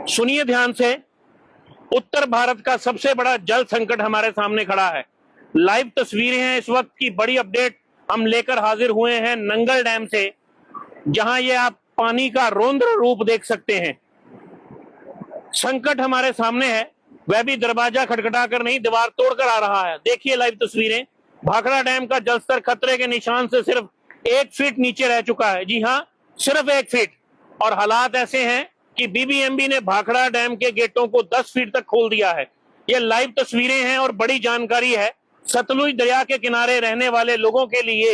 सुनिए ध्यान से, उत्तर भारत का सबसे बड़ा जल संकट हमारे सामने खड़ा है। लाइव तस्वीरें हैं, इस वक्त की बड़ी अपडेट हम लेकर हाजिर हुए हैं नंगल डैम से, जहां ये आप पानी का रौद्र रूप देख सकते हैं। संकट हमारे सामने है, वह भी दरवाजा खटखटाकर नहीं, दीवार तोड़कर आ रहा है। देखिए लाइव तस्वीरें, भाखड़ा डैम का जलस्तर खतरे के निशान से सिर्फ 1 फीट नीचे रह चुका है। जी हां, सिर्फ 1 फीट। और हालात ऐसे हैं कि बीबीएमबी ने भाखड़ा डैम के गेटों को 10 फीट तक खोल दिया है। ये लाइव तस्वीरें हैं और बड़ी जानकारी है सतलुज दरिया के किनारे रहने वाले लोगों के लिए।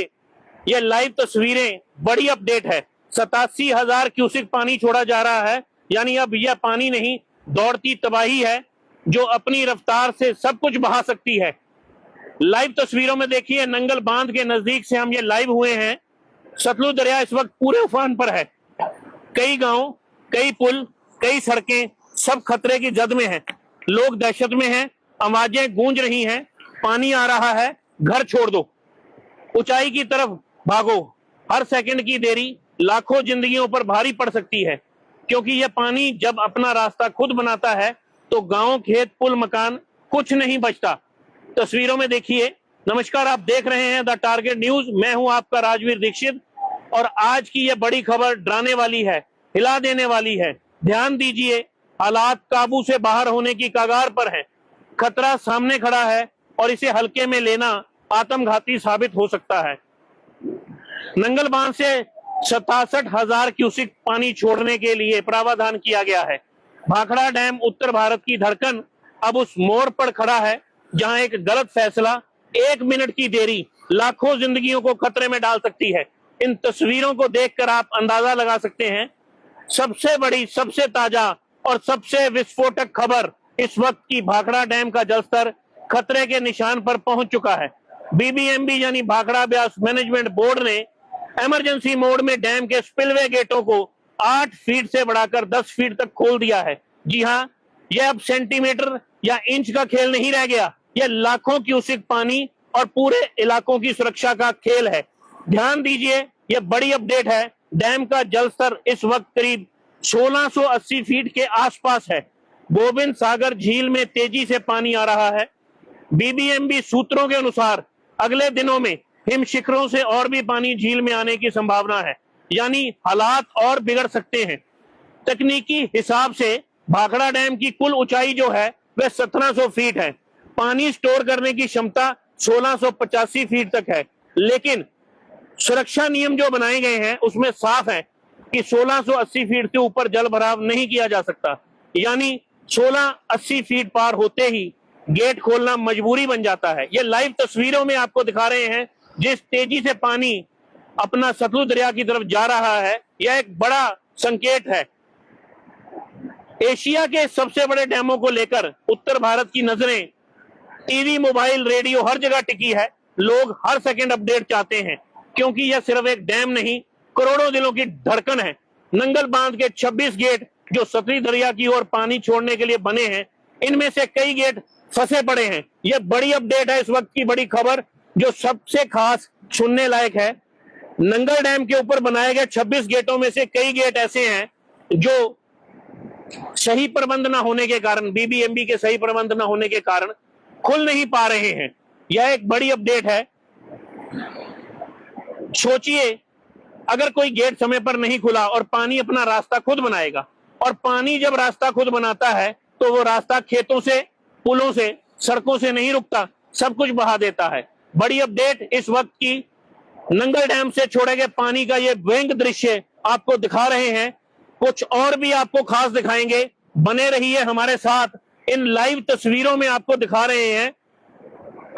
ये लाइव तस्वीरें बड़ी अपडेट है। 87,000 क्यूसिक पानी छोड़ा जा रहा है, यानी अब यह पानी नहीं, दौड़ती तबाही है जो अपनी रफ्तार से सब कुछ बहा सकती है। लाइव तस्वीरों में देखिए, नंगल बांध के नजदीक से हम ये लाइव हुए हैं। सतलुज दरिया इस वक्त पूरे उफान पर है। कई गांव, कई पुल, कई सड़कें सब खतरे की जद में हैं। लोग दहशत में हैं, आवाजें गूंज रही हैं, पानी आ रहा है, घर छोड़ दो, ऊंचाई की तरफ भागो। हर सेकंड की देरी लाखों जिंदगियों पर भारी पड़ सकती है, क्योंकि यह पानी जब अपना रास्ता खुद बनाता है तो गांव, खेत, पुल, मकान कुछ नहीं बचता। तस्वीरों में देखिए। नमस्कार, आप देख रहे हैं द टारगेट न्यूज। मैं हूं आपका राजवीर दीक्षित और आज की यह बड़ी खबर डराने वाली है, हिला देने वाली है। ध्यान दीजिए, हालात काबू से बाहर होने की कगार पर है। खतरा सामने खड़ा है और इसे हल्के में लेना आत्मघाती साबित हो सकता है। नंगल बांध से 67,000 क्यूसिक पानी छोड़ने के लिए प्रावधान किया गया है। भाखड़ा डैम उत्तर भारत की धड़कन अब उस मोड़ पर खड़ा है जहां एक गलत फैसला, 1 मिनट की देरी लाखों जिंदगियों को खतरे में डाल सकती है। इन तस्वीरों को देखकर आप अंदाजा लगा सकते हैं। सबसे बड़ी, सबसे ताजा और सबसे विस्फोटक खबर इस वक्त की, भाखड़ा डैम का जलस्तर खतरे के निशान पर पहुंच चुका है। बीबीएमबी यानी भाखड़ा ब्यास मैनेजमेंट बोर्ड ने इमरजेंसी मोड में डैम के स्पिलवे गेटों को 8 फीट से बढ़ाकर 10 फीट तक खोल दिया है। जी हां, यह अब सेंटीमीटर या इंच का खेल नहीं रह गया, यह लाखों क्यूसिक पानी और पूरे इलाकों की सुरक्षा का खेल है। ध्यान दीजिए, यह बड़ी अपडेट है। डैम का जलस्तर इस वक्त करीब 1680 फीट के आसपास है। गोविंद सागर झील में तेजी से पानी आ रहा है। बीबीएमबी सूत्रों के अनुसार अगले दिनों में हिम शिखरों से और भी पानी झील में आने की संभावना है, यानी हालात और बिगड़ सकते हैं। तकनीकी हिसाब से भाखड़ा डैम की कुल ऊंचाई जो है वह 1700 फीट है। पानी स्टोर करने की क्षमता 1685 फीट तक है, लेकिन सुरक्षा नियम जो बनाए गए हैं उसमें साफ है कि 1680 फीट से ऊपर जल भराव नहीं किया जा सकता, यानी 1680 फीट पार होते ही गेट खोलना मजबूरी बन जाता है। ये लाइव तस्वीरों में आपको दिखा रहे हैं जिस तेजी से पानी अपना सतलुज दरिया की तरफ जा रहा है, यह एक बड़ा संकेत है। एशिया के सबसे बड़े डैमों को लेकर उत्तर भारत की नजरें टीवी, मोबाइल, रेडियो हर जगह टिकी है। लोग हर सेकंड अपडेट चाहते हैं, क्योंकि यह सिर्फ एक डैम नहीं, करोड़ों दिलों की धड़कन है। नंगल बांध के 26 गेट जो सतलुज दरिया की ओर पानी छोड़ने के लिए बने हैं, इनमें से कई गेट फंसे पड़े हैं। यह बड़ी अपडेट है, इस वक्त की बड़ी खबर जो सबसे खास सुनने लायक है। नंगल डैम के ऊपर बनाए गए 26 गेटों में से कई गेट ऐसे हैं जो सही प्रबंध न होने के कारण, बीबीएमबी के सही प्रबंध न होने के कारण खुल नहीं पा रहे हैं। यह एक बड़ी अपडेट है। सोचिए, अगर कोई गेट समय पर नहीं खुला और पानी अपना रास्ता खुद बनाएगा, और पानी जब रास्ता खुद बनाता है तो वो रास्ता खेतों से, पुलों से, सड़कों से नहीं रुकता, सब कुछ बहा देता है। बड़ी अपडेट इस वक्त की, नंगल डैम से छोड़े गए पानी का ये भयंकर दृश्य आपको दिखा रहे हैं। कुछ और भी आपको खास दिखाएंगे, बने रहिए हमारे साथ। इन लाइव तस्वीरों में आपको दिखा रहे हैं,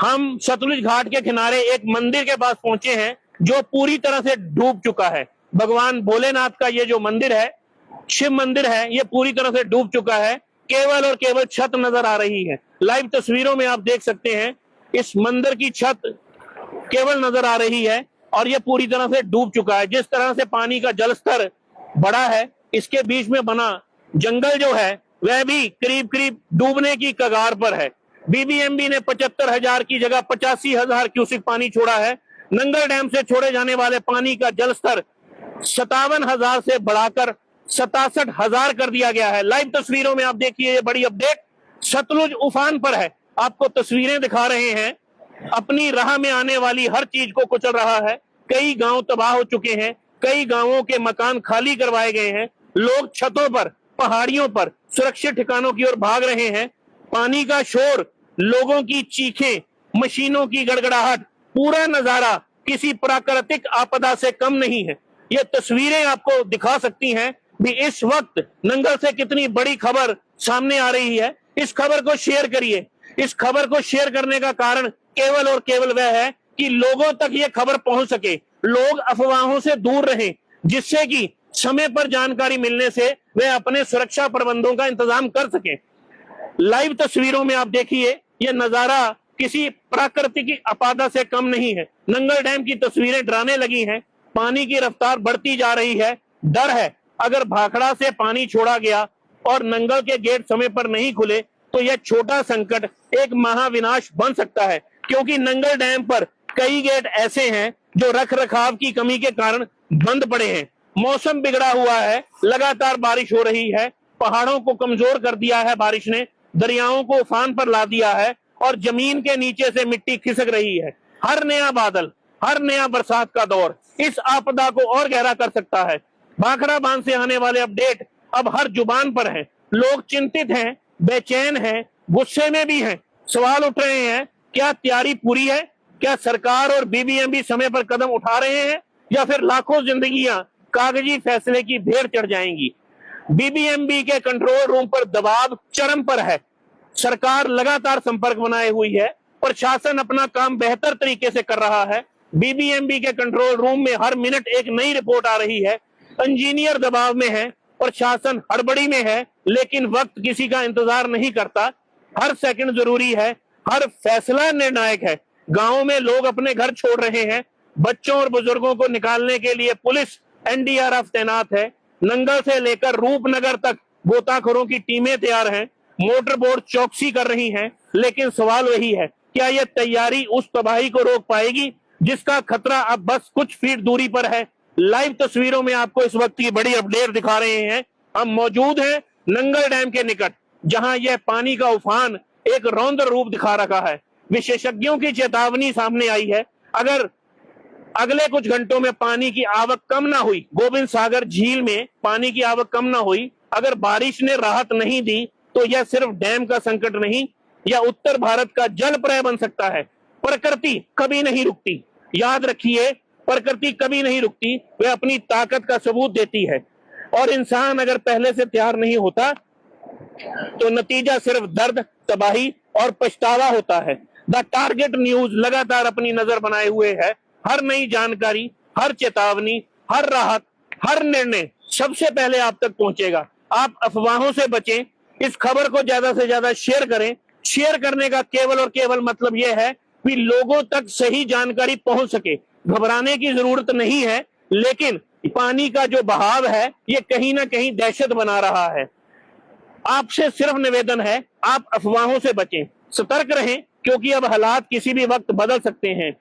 हम सतलुज घाट के किनारे एक मंदिर के पास पहुंचे हैं जो पूरी तरह से डूब चुका है। भगवान भोलेनाथ का ये जो मंदिर है, शिव मंदिर है, ये पूरी तरह से डूब चुका है। केवल और केवल छत नजर आ रही है। लाइव तस्वीरों में आप देख सकते हैं, इस मंदिर की छत केवल नजर आ रही है और यह पूरी तरह से डूब चुका है। जिस तरह से पानी का जल स्तर बढ़ा है, इसके बीच में बना जंगल जो है वह भी करीब करीब डूबने की कगार पर है। बीबीएमबी ने 75,000 की जगह 85,000 क्यूसिक पानी छोड़ा है। नंगल डैम से छोड़े जाने वाले पानी का जल स्तर 57,000 से बढ़ाकर 67,000 कर दिया गया है। लाइव तस्वीरों में आप देखिए ये बड़ी अपडेट, सतलुज उफान पर है। आपको तस्वीरें दिखा रहे हैं, अपनी राह में आने वाली हर चीज को कुचल रहा है। कई गांव तबाह हो चुके हैं, कई गांवों के मकान खाली करवाए गए हैं, लोग छतों पर, पहाड़ियों पर सुरक्षित ठिकानों की ओर भाग रहे हैं। पानी का शोर, लोगों की चीखें, मशीनों की गड़गड़ाहट, पूरा नजारा किसी प्राकृतिक आपदा से कम नहीं है। ये तस्वीरें आपको दिखा सकती हैं भी इस वक्त नंगल से कितनी बड़ी खबर सामने आ रही है। इस खबर को शेयर करिए। इस खबर को शेयर करने का कारण केवल और केवल वह है कि लोगों तक ये खबर पहुंच सके, लोग अफवाहों से दूर रहें, जिससे कि समय पर जानकारी मिलने से वे अपने सुरक्षा प्रबंधों का इंतजाम कर सके। लाइव तस्वीरों में आप देखिए ये नजारा किसी प्राकृतिक आपदा से कम नहीं है। नंगल डैम की तस्वीरें डराने लगी हैं। पानी की रफ्तार बढ़ती जा रही है। डर है अगर भाखड़ा से पानी छोड़ा गया और नंगल के गेट समय पर नहीं खुले तो यह छोटा संकट एक महाविनाश बन सकता है, क्योंकि नंगल डैम पर कई गेट ऐसे हैं जो रख रखाव की कमी के कारण बंद पड़े हैं। मौसम बिगड़ा हुआ है, लगातार बारिश हो रही है, पहाड़ों को कमजोर कर दिया है बारिश ने, दरियाओं को उफान पर ला दिया है और जमीन के नीचे से मिट्टी खिसक रही है। हर नया बादल, हर नया बरसात का दौर इस आपदा को और गहरा कर सकता है। भाखड़ा बांध से आने वाले अपडेट अब हर जुबान पर हैं। लोग चिंतित हैं, बेचैन हैं, गुस्से में भी हैं। सवाल उठ रहे हैं, क्या तैयारी पूरी है? क्या सरकार और बीबीएमबी समय पर कदम उठा रहे हैं या फिर लाखों जिंदगियां कागजी फैसले की भेड़ चढ़ जाएंगी? बीबीएमबी के कंट्रोल रूम पर दबाव चरम पर है। सरकार लगातार संपर्क बनाए हुई है, प्रशासन अपना काम बेहतर तरीके से कर रहा है। बीबीएमबी के कंट्रोल रूम में हर मिनट एक नई रिपोर्ट आ रही है। इंजीनियर दबाव में है, प्रशासन हड़बड़ी में है, लेकिन वक्त किसी का इंतजार नहीं करता। हर सेकंड जरूरी है, हर फैसला निर्णायक है। गांव में लोग अपने घर छोड़ रहे हैं, बच्चों और बुजुर्गों को निकालने के लिए पुलिस एनडीआरएफ तैनात है। नंगल से लेकर रूपनगर तक गोताखोरों की टीमें तैयार हैं, मोटर बोट चौकसी कर रही हैं, लेकिन सवाल वही है, क्या यह तैयारी उस तबाही को रोक पाएगी जिसका खतरा अब बस कुछ फीट दूरी पर है? लाइव तस्वीरों में आपको इस वक्त की बड़ी अपडेट दिखा रहे हैं। हम मौजूद हैं नंगल डैम के निकट, जहां यह पानी का उफान एक रौद्र रूप दिखा रखा है। विशेषज्ञों की चेतावनी सामने आई है, अगर अगले कुछ घंटों में पानी की आवक कम ना हुई, गोविंद सागर झील में पानी की आवक कम ना हुई, अगर बारिश ने राहत नहीं दी, तो यह सिर्फ डैम का संकट नहीं, यह उत्तर भारत का जल प्रलय बन सकता है। प्रकृति कभी नहीं रुकती, याद रखिए, प्रकृति कभी नहीं रुकती, वह अपनी ताकत का सबूत देती है। और इंसान अगर पहले से तैयार नहीं होता तो नतीजा सिर्फ दर्द, तबाही और पछतावा होता है। द टारगेट न्यूज लगातार अपनी नजर बनाए हुए है। हर नई जानकारी, हर चेतावनी, हर राहत, हर निर्णय सबसे पहले आप तक पहुंचेगा। आप अफवाहों से बचें, इस खबर को ज्यादा से ज्यादा शेयर करें। शेयर करने का केवल और केवल मतलब यह है कि लोगों तक सही जानकारी पहुंच सके। घबराने की जरूरत नहीं है, लेकिन पानी का जो बहाव है ये कहीं ना कहीं दहशत बना रहा है। आपसे सिर्फ निवेदन है, आप अफवाहों से बचें, सतर्क रहें, क्योंकि अब हालात किसी भी वक्त बदल सकते हैं।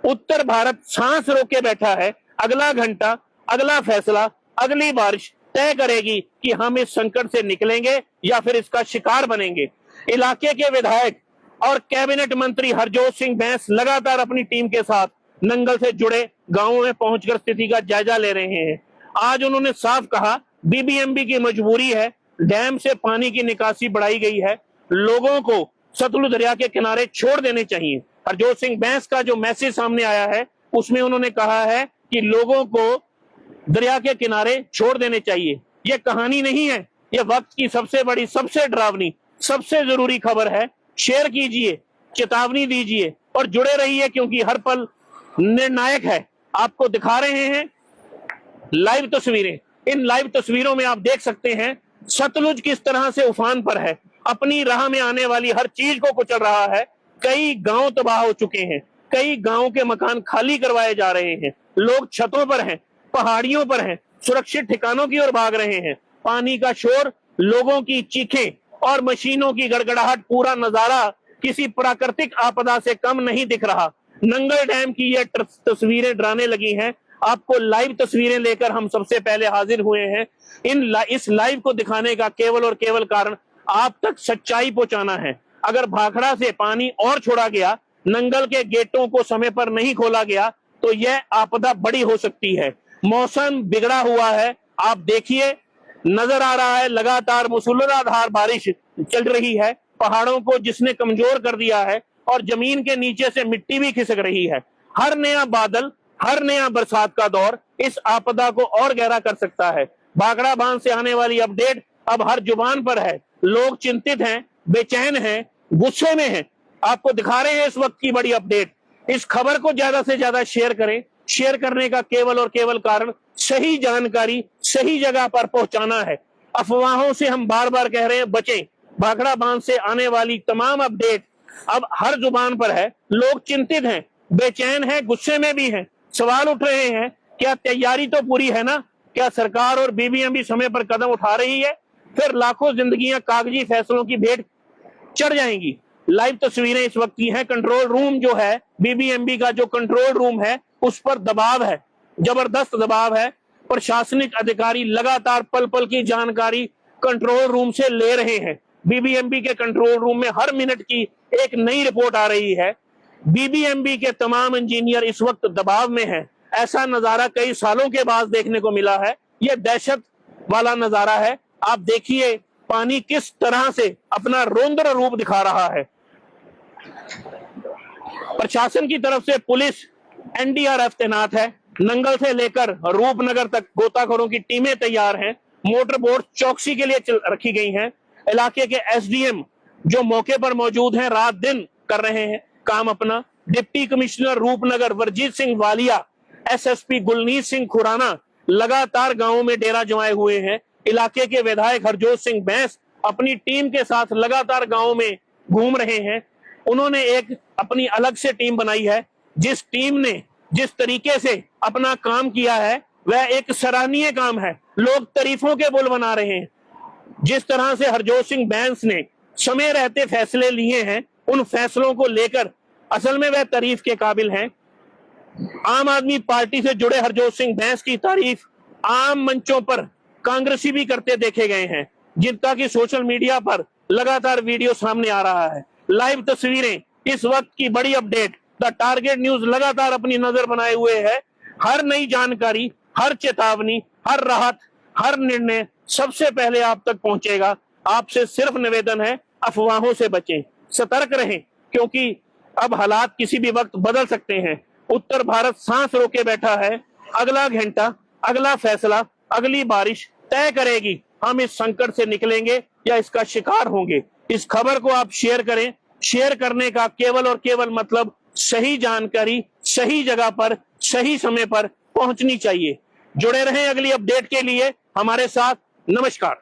उत्तर भारत सांस रोके बैठा है। अगला घंटा, अगला फैसला, अगली बारिश तय करेगी कि हम इस संकट से निकलेंगे या फिर इसका शिकार बनेंगे। इलाके के विधायक और कैबिनेट मंत्री हरजोत सिंह बैंस लगातार अपनी टीम के साथ नंगल से जुड़े गांवों में पहुंचकर स्थिति का जायजा ले रहे हैं। आज उन्होंने साफ कहा, बीबीएमबी की मजबूरी है, डैम से पानी की निकासी बढ़ाई गई है, लोगों को सतलुज दरिया के किनारे छोड़ देने चाहिए। हरजोत सिंह बैंस का जो मैसेज सामने आया है उसमें उन्होंने कहा है कि लोगों को दरिया के किनारे छोड़ देने चाहिए। यह कहानी नहीं है, यह वक्त की सबसे बड़ी, सबसे डरावनी, सबसे जरूरी खबर है। शेयर कीजिए, चेतावनी दीजिए और जुड़े रहिए, क्योंकि हर पल निर्णायक है। आपको दिखा रहे हैं लाइव तस्वीरें। इन लाइव तस्वीरों में आप देख सकते हैं सतलुज किस तरह से उफान पर है, अपनी राह में आने वाली हर चीज को कुचल रहा है। कई गांव तबाह हो चुके हैं, कई गांव के मकान खाली करवाए जा रहे हैं, लोग छतों पर हैं, पहाड़ियों पर हैं, सुरक्षित ठिकानों की ओर भाग रहे हैं। पानी का शोर, लोगों की चीखें और मशीनों की गड़गड़ाहट, पूरा नजारा किसी प्राकृतिक आपदा से कम नहीं दिख रहा। नंगल डैम की ये तस्वीरें डराने लगी हैं। आपको लाइव तस्वीरें लेकर हम सबसे पहले हाजिर हुए हैं। इस लाइव को दिखाने का केवल और केवल कारण आप तक सच्चाई पहुंचाना है। अगर भाखड़ा से पानी और छोड़ा गया, नंगल के गेटों को समय पर नहीं खोला गया, तो यह आपदा बड़ी हो सकती है। मौसम बिगड़ा हुआ है, आप देखिए, नजर आ रहा है लगातार मूसलाधार बारिश चल रही है, पहाड़ों को जिसने कमजोर कर दिया है और जमीन के नीचे से मिट्टी भी खिसक रही है। हर नया बादल, हर नया बरसात का दौर इस आपदा को और गहरा कर सकता है। भाखड़ा बांध से आने वाली अपडेट अब हर जुबान पर है। लोग चिंतित हैं, बेचैन हैं, गुस्से में हैं। आपको दिखा रहे हैं इस वक्त की बड़ी अपडेट। इस खबर को ज्यादा से ज्यादा शेयर करें। शेयर करने का केवल और केवल कारण सही जानकारी सही जगह पर पहुंचाना है। अफवाहों से हम बार बार कह रहे हैं, बचें। भाखड़ा बांध से आने वाली तमाम अपडेट अब हर जुबान पर है। लोग चिंतित हैं, बेचैन हैं, गुस्से में भी हैं। सवाल उठ रहे हैं, क्या तैयारी तो पूरी है ना? क्या सरकार और बीबीएमबी समय पर कदम उठा रही है? फिर लाखों जिंदगियां कागजी फैसलों की भेंट चढ़ जाएंगी। लाइव तस्वीरें इस वक्त की हैं। कंट्रोल रूम जो है, बीबीएमबी का जो कंट्रोल रूम है, उस पर दबाव है, जबरदस्त दबाव है। प्रशासनिक अधिकारी लगातार पल पल की जानकारी कंट्रोल रूम से ले रहे हैं। बीबीएमबी के कंट्रोल रूम में हर मिनट की एक नई रिपोर्ट आ रही है। बीबीएमबी के तमाम इंजीनियर इस वक्त दबाव में हैं। ऐसा नजारा कई सालों के बाद देखने को मिला है। यह दहशत वाला नजारा है। आप देखिए पानी किस तरह से अपना रौद्र रूप दिखा रहा है। प्रशासन की तरफ से पुलिस, एनडीआरएफ तैनात है। नंगल से लेकर रूपनगर तक गोताखोरों की टीमें तैयार हैं। मोटर बोट चौकसी के लिए रखी गई हैं। इलाके के एसडीएम जो मौके पर मौजूद हैं, रात दिन कर रहे हैं काम अपना। Deputy commissioner Rupnagar Varjeet Singh Walia, SSP Gulneet Singh Khurana लगातार गांवों में डेरा जमाए हुए हैं। इलाके के विधायक हरजोत सिंह बैंस अपनी टीम के साथ लगातार गांवों में घूम रहे हैं। उन्होंने एक अपनी अलग से टीम बनाई है। जिस टीम ने जिस तरीके से अपना काम किया है वह एक सराहनीय काम है। लोग तारीफों के बुल बना रहे हैं। जिस तरह से हरजोत सिंह बैंस ने समय रहते फैसले लिए हैं, उन फैसलों को लेकर असल में वह तारीफ के काबिल हैं। आम आदमी पार्टी से जुड़े हरजोत सिंह बैंस की तारीफ आम मंचों पर कांग्रेसी भी करते देखे गए हैं, जिनका कि सोशल मीडिया पर लगातार वीडियो सामने आ रहा है। लाइव तस्वीरें, इस वक्त की बड़ी अपडेट। द टारगेट न्यूज लगातार अपनी नजर बनाए हुए है। हर नई जानकारी, हर चेतावनी, हर राहत, हर निर्णय सबसे पहले आप तक पहुंचेगा। आपसे सिर्फ निवेदन है, अफवाहों से बचें, सतर्क रहें, क्योंकि अब हालात किसी भी वक्त बदल सकते हैं। उत्तर भारत सांस रोके बैठा है। अगला घंटा, अगला फैसला, अगली बारिश तय करेगी हम इस संकट से निकलेंगे या इसका शिकार होंगे। इस खबर को आप शेयर करें। शेयर करने का केवल और केवल मतलब सही जानकारी सही जगह पर सही समय पर पहुंचनी चाहिए। जुड़े रहें अगली अपडेट के लिए हमारे साथ। नमस्कार।